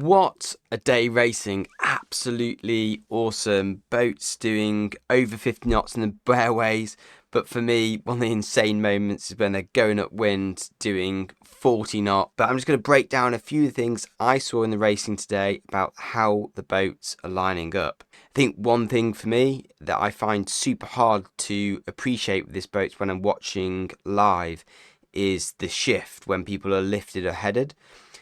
What a day racing, absolutely awesome. Boats doing over 50 knots in the bareways, but for me, one of the insane moments is when they're going upwind doing 40 knots. But I'm just going to break down a few things I saw in the racing today about how the boats are lining up. I think one thing for me that I find super hard to appreciate with this boat when I'm watching live is the shift when people are lifted or headed.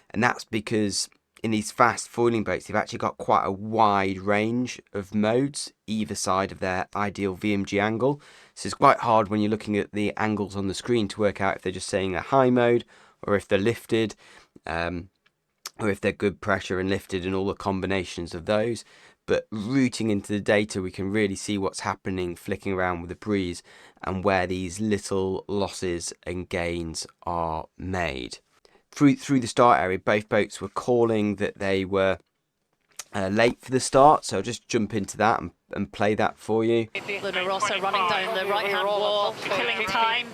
And that's because in these fast foiling boats, they've actually got quite a wide range of modes either side of their ideal VMG angle. So it's quite hard when you're looking at the angles on the screen to work out if they're just saying a high mode or if they're lifted, or if they're good pressure and lifted and all the combinations of those. But rooting into the data, we can really see what's happening flicking around with the breeze and where these little losses and gains are made. Through the start area, both boats were calling that they were late for the start, so I'll just jump into that and play that for you. Rossa running down the right-hand wall, killing time.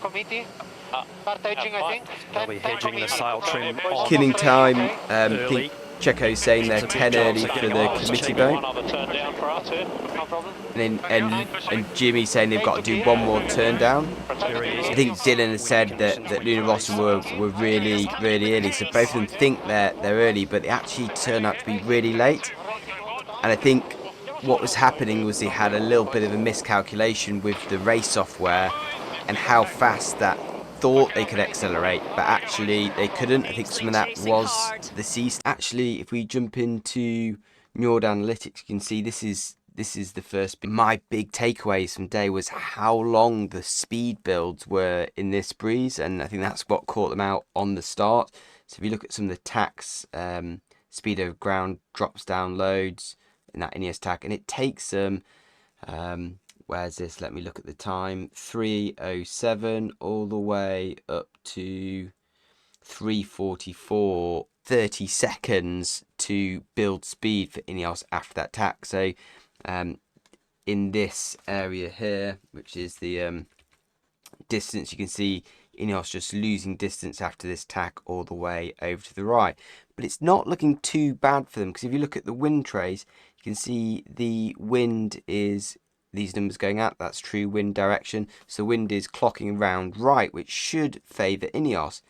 They'll be hedging the sail trim on. Killing time. I think Checo's saying they're 10 early for the committee boat. And Jimmy's saying they've got to do one more turn down. I think Dylan has said that Luna Rossa were really early, so both of them think they're early, but they actually turn out to be really late. And I think what was happening was they had a little bit of a miscalculation with the race software and how fast that thought they could accelerate, but actually they couldn't. I think some of that was the sea. Actually, if we jump into Njord Analytics, you can see this is the first. My big takeaways from day was how long the speed builds were in this breeze, and I think that's what caught them out on the start. So if you look at some of the tacks, speed over ground drops down loads in that INEOS tack, and it takes them where's this? Let me look at the time. 3:07 all the way up to 3:44. 30 seconds to build speed for INEOS after that tack. So in this area here, which is the distance, you can see INEOS just losing distance after this tack all the way over to the right. But it's not looking too bad for them, because if you look at the wind trace, you can see the wind is these numbers going out. That's true wind direction. So the wind is clocking around right, which should favour INEOS.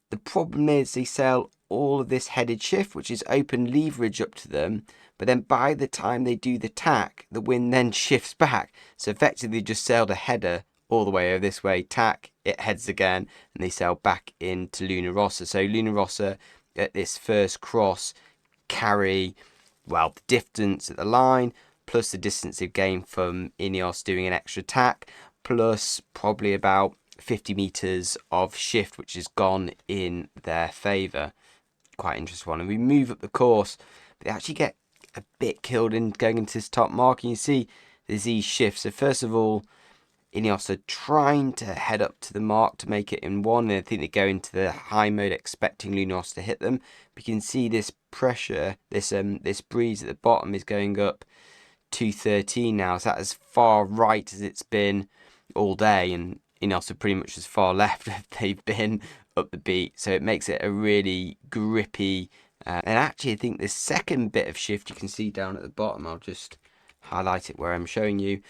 The problem is they sail all of this headed shift, which is open leverage up to them, but then by the time they do the tack, the wind then shifts back. So effectively they just sailed a header all the way over this way, tack, it heads again, and they sail back into Luna Rossa. So Luna Rossa at this first cross carry, well, the distance at the line, plus the distance they've gained from INEOS doing an extra tack, plus probably about 50 meters of shift, which has gone in their favour. Quite interesting one. And we move up the course, but they actually get a bit killed in going into this top mark. And you see there's these shifts. So first of all, INEOS are trying to head up to the mark to make it in one, and I think they go into the high mode expecting Luna Rossa to hit them. But you can see this pressure, this breeze at the bottom is going up 213 now, so that's as far right as it's been all day, and INEOS are pretty much as far left as they've been up the beat, so it makes it a really grippy and actually I think the second bit of shift you can see down at the bottom, I'll just highlight it where I'm showing you,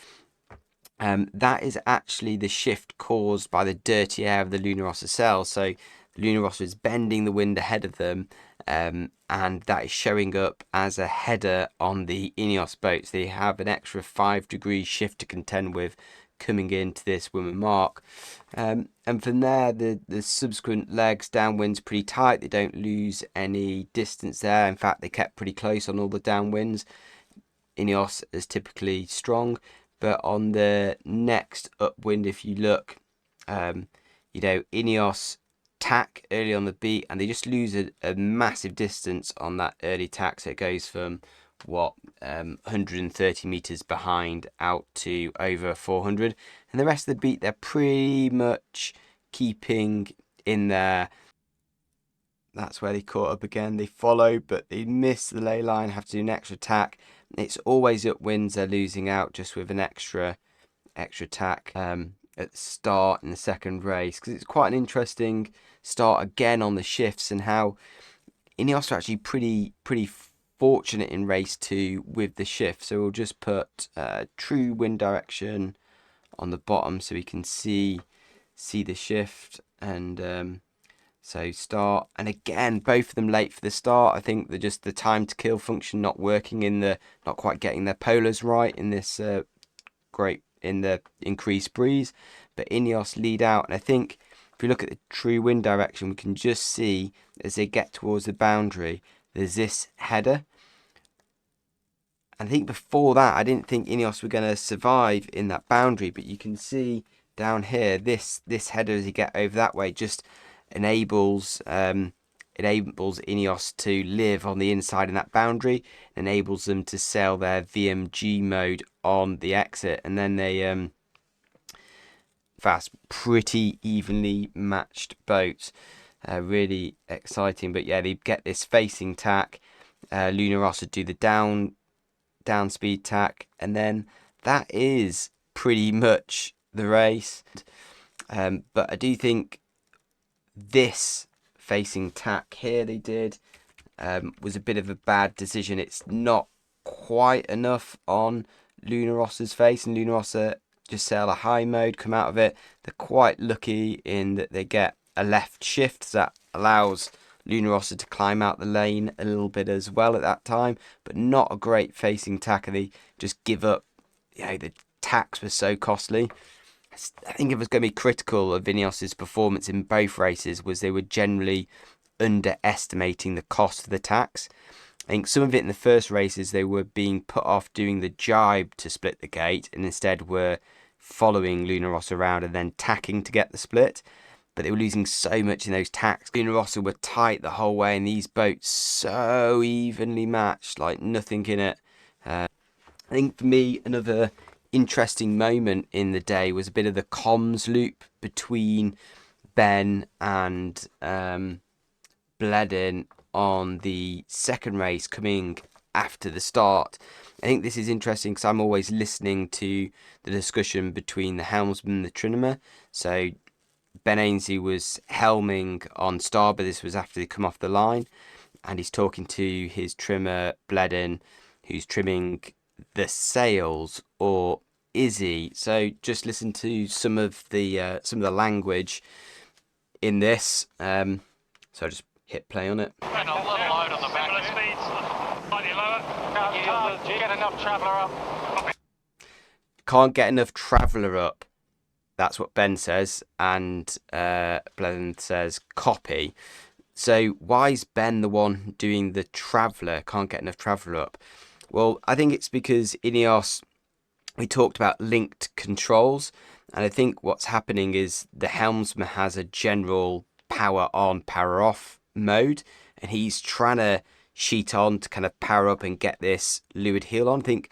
that is actually the shift caused by the dirty air of the Luna Rossa sail. So the Luna Rossa is bending the wind ahead of them, and that is showing up as a header on the INEOS boats. They have an extra 5 degrees shift to contend with coming into this woman mark, and from there the subsequent legs downwind's pretty tight. They don't lose any distance there. In fact, they kept pretty close on all the downwinds. INEOS is typically strong, but on the next upwind, if you look, INEOS tack early on the beat, and they just lose a massive distance on that early tack. So it goes from 130 meters behind out to over 400, and the rest of the beat they're pretty much keeping in there. That's where they caught up again. They follow, but they miss the ley line, have to do an extra tack. It's always upwinds they're losing out, just with an extra tack at the start in the second race, because it's quite an interesting start again on the shifts and how INEOS are actually pretty fortunate in race 2 with the shift. So we'll just put true wind direction on the bottom so we can see the shift. And so start, and again both of them late for the start. I think they're just the time to kill function not working not quite getting their polars right in this in the increased breeze. But INEOS lead out, and I think if you look at the true wind direction, we can just see as they get towards the boundary, there's this header. And I think before that, I didn't think INEOS were going to survive in that boundary, but you can see down here, this header as you get over that way just enables INEOS to live on the inside in that boundary, enables them to sail their VMG mode on the exit, and then they fast, pretty evenly matched boat. Really exciting. But yeah, they get this facing tack. Rossa do the down speed tack, and then that is pretty much the race. But I do think this facing tack here they did was a bit of a bad decision. It's not quite enough on Rossa's face, and Rossa just sail a high mode, come out of it. They're quite lucky in that they get a left shift that allows Rossa to climb out the lane a little bit as well at that time, but not a great facing tack, and they just give up. The tacks were so costly. I think it was going to be critical of INEOS's performance in both races was they were generally underestimating the cost of the tacks. I think some of it in the first races they were being put off doing the jibe to split the gate, and instead were following Rossa around and then tacking to get the split. But they were losing so much in those tacks. Rossa were tight the whole way, and these boats so evenly matched, like nothing in it. I think for me, another interesting moment in the day was a bit of the comms loop between Ben and Bledin on the second race coming after the start. I think this is interesting because I'm always listening to the discussion between the helmsman and the trimmer. So Ben Ainsley was helming on starboard. This was after they come off the line, and he's talking to his trimmer Bledin, who's trimming the sails, or is he? So just listen to some of the language in this. So I just hit play on it. A little load on the back. Similar speeds, slightly lower. Can't get enough traveller up. Can't get enough traveller up. That's what Ben says, and Bledin says copy. So why is Ben the one doing the traveller? Can't get enough traveller up. Well, I think it's because INEOS, we talked about linked controls, and I think what's happening is the helmsman has a general power on, power off mode, and he's trying to sheet on to kind of power up and get this leeward heel on. I think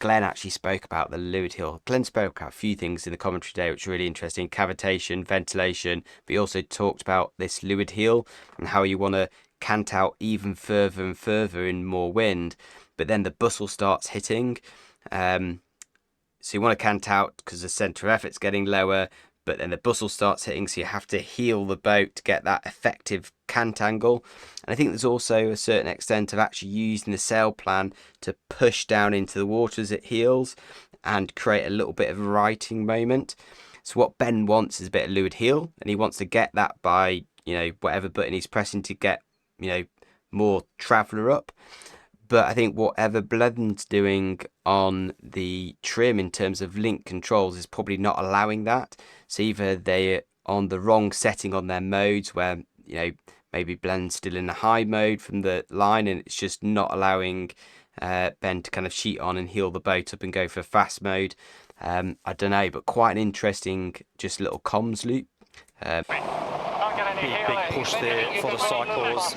Glenn actually spoke about the leeward heel. Glenn spoke about a few things in the commentary today which are really interesting: cavitation, ventilation, but he also talked about this leeward heel and how you want to cant out even further and further in more wind, but then the bustle starts hitting. So you want to cant out because the centre of effort's getting lower, but then the bustle starts hitting, so you have to heel the boat to get that effective cant angle. And I think there's also a certain extent of actually using the sail plan to push down into the water as it heels and create a little bit of a righting moment. So what Ben wants is a bit of leeward heel, and he wants to get that by, whatever button he's pressing to get, more traveller up. But I think whatever Bledin's doing on the trim in terms of link controls is probably not allowing that. So either they're on the wrong setting on their modes where, maybe Bledin's still in the high mode from the line and it's just not allowing Ben to kind of sheet on and heel the boat up and go for fast mode. I don't know, but quite an interesting just little comms loop. Big push there for the cycles.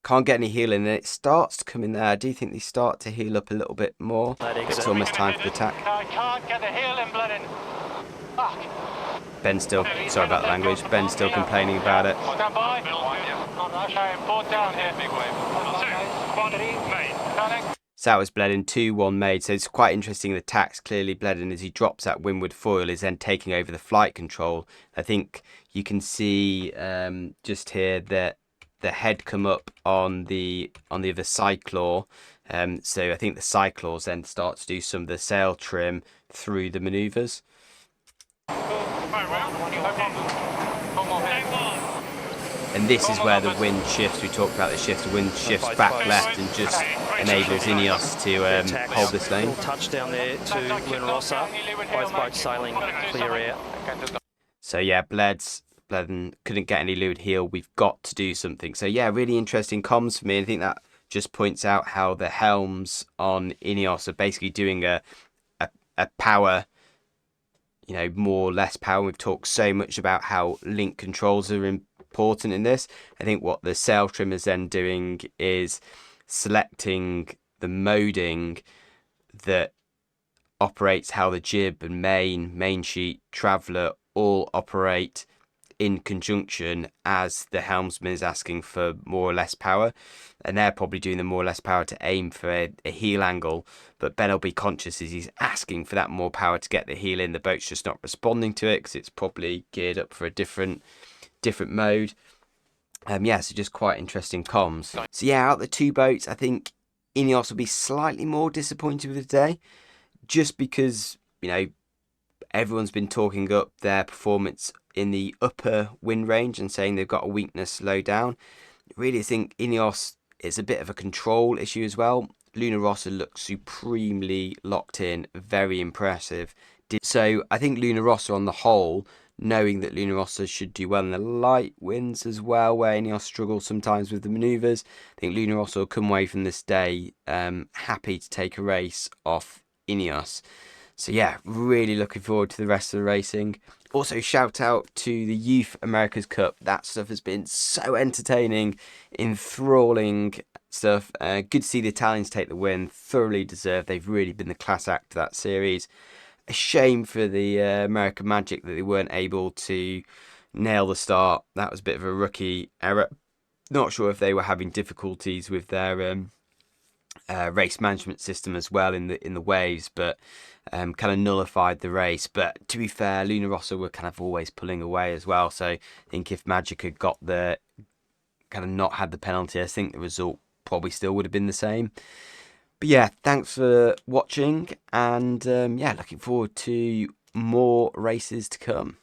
Can't get any healing, and it starts to come in there. I do think they start to heal up a little bit more. It's almost time for the tack. I can't get the heel in, Bledin. Ben's still, sorry about the language, Ben's still complaining about it. Stand by. Okay, board down here. Big wave. 2, 1, made. So that was Bledin 2-1 made. So it's quite interesting. The tacks, clearly Bledin, as he drops that windward foil, is then taking over the flight control. I think you can see just here that the head come up on the other cyclor. So I think the cyclors then start to do some of the sail trim through the manoeuvres. And this is where the wind shifts. We talked about the shift. The wind shifts back left and just enables INEOS to hold this lane. Little touchdown there to Luna Rossa. Both boats sailing clear air. So yeah, Bledden couldn't get any leeward heel. We've got to do something. So yeah, really interesting comms for me. I think that just points out how the helms on INEOS are basically doing a power, you know, more or less power. We've talked so much about how link controls are important in this. I think what the sail trim is then doing is selecting the moding that operates how the jib and main sheet, traveller all operate in conjunction as the helmsman is asking for more or less power, and they're probably doing the more or less power to aim for a heel angle, but Ben will be conscious as he's asking for that more power to get the heel in. The boat's just not responding to it because it's probably geared up for a different mode. Yeah, so just quite interesting comms. So yeah, out of the two boats, I think INEOS will be slightly more disappointed with the day, just because, you know, everyone's been talking up their performance in the upper wind range and saying they've got a weakness low down. I really think INEOS is a bit of a control issue as well. Luna Rossa looked supremely locked in, very impressive. So I think Luna Rossa on the whole, knowing that Luna Rossa should do well in the light winds as well, where INEOS struggles sometimes with the manoeuvres, I think Luna Rossa will come away from this day happy to take a race off INEOS. So yeah, really looking forward to the rest of the racing. Also, shout out to the Youth America's Cup. That stuff has been so entertaining, enthralling stuff. Good to see the Italians take the win. Thoroughly deserved. They've really been the class act of that series. A shame for the American Magic that they weren't able to nail the start. That was a bit of a rookie error. Not sure if they were having difficulties with their race management system as well in the waves, but kind of nullified the race. But to be fair, Luna Rossa were kind of always pulling away as well. So I think if Magic had got the kind of not had the penalty, I think the result probably still would have been the same. But yeah, thanks for watching, and yeah, looking forward to more races to come.